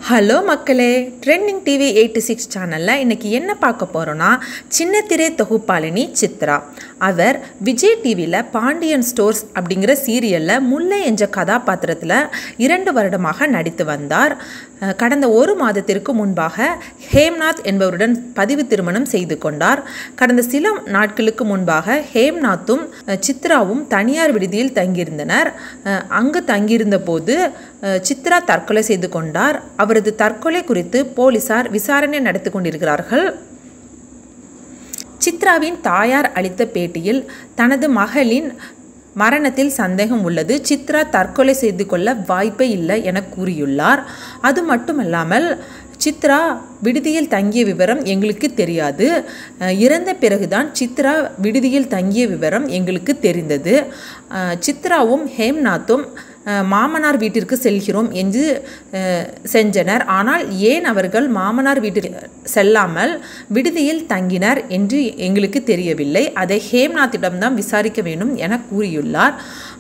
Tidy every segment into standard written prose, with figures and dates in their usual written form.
Hello மக்களே, trending TV 86 சேனலில் இன்றைக்கி என்ன பார்க்க போகிறோன்னா, சின்னத்திரை தொகுப்பாளினி சித்ரா. அவர் விஜய் டிவியில் பாண்டியன் ஸ்டோர்ஸ் அப்படிங்கிற சீரியலில் முல்லை என்ற கதாபாத்திரத்தில் 2 வருடமாக நடித்து வந்தார். கடந்த 1 மாதத்திற்கு முன்பாக ஹேம்நாத் என்பவருடன் பதிவு திருமணம் செய்து கொண்டார். கடந்த சில நாட்களுக்கு முன்பாக ஹேம்நாத்தும் சித்ராவும் தனியார் விடுதியில் தங்கியிருந்தனர். அங்கு தங்கியிருந்த போது சித்ரா தற்கொலை செய்து கொண்டார். அவரது தற்கொலை குறித்து போலீசார் விசாரணை நடத்தி கொண்டிருக்கிறார்கள். சித்ராவின் தாயார் அளித்த பேட்டியில் தனது மகளின் மரணத்தில் சந்தேகம் உள்ளது, சித்ரா தற்கொலை செய்து கொள்ள வாய்ப்பே இல்லை என கூறியுள்ளார். அது மட்டுமல்லாமல் சித்ரா விடுதியில் தங்கிய விவரம் எங்களுக்கு தெரியாது, இறந்த பிறகுதான் சித்ரா விடுதியில் தங்கிய விவரம் எங்களுக்கு தெரிந்தது. சித்ராவும் ஹேம்நாத்தும் மாமனார் வீட்டிற்கு செல்கிறோம் என்று சென்றனர். ஆனால் ஏன் அவர்கள் மாமனார் வீட்டிற்கு செல்லாமல் விடுதியில் தங்கினர் என்று எங்களுக்கு தெரியவில்லை. அதை ஹேம்நாத்திடம்தான் விசாரிக்க வேண்டும் என கூறியுள்ளார்.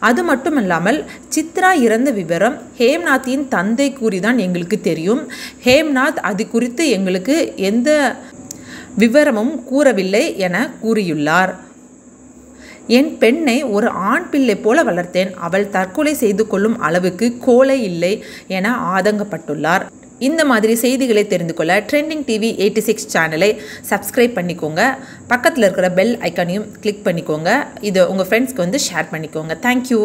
அது மட்டுமல்லாமல் சித்ரா இறந்த விவரம் ஹேம்நாத்தின் தந்தை கூறிதான் எங்களுக்கு தெரியும். ஹேம்நாத் அது குறித்து எங்களுக்கு எந்த விவரமும் கூறவில்லை என கூறியுள்ளார். என் பெண்ணை ஒரு ஆண் பிள்ளை போல வளர்த்தேன், அவள் தற்கொலை செய்து கொள்ளும் அளவுக்கு கோலை இல்லை என ஆதங்கப்பட்டுள்ளார். இந்த மாதிரி செய்திகளை தெரிந்து கொள்ள ட்ரெண்டிங் டிவி 86 சேனலை சப்ஸ்கிரைப் பண்ணிக்கோங்க. பக்கத்தில் இருக்கிற பெல் ஐக்கானையும் கிளிக் பண்ணிக்கோங்க. இதை உங்கள் ஃப்ரெண்ட்ஸ்க்கு ஷேர் பண்ணிக்கோங்க. தேங்க்யூ.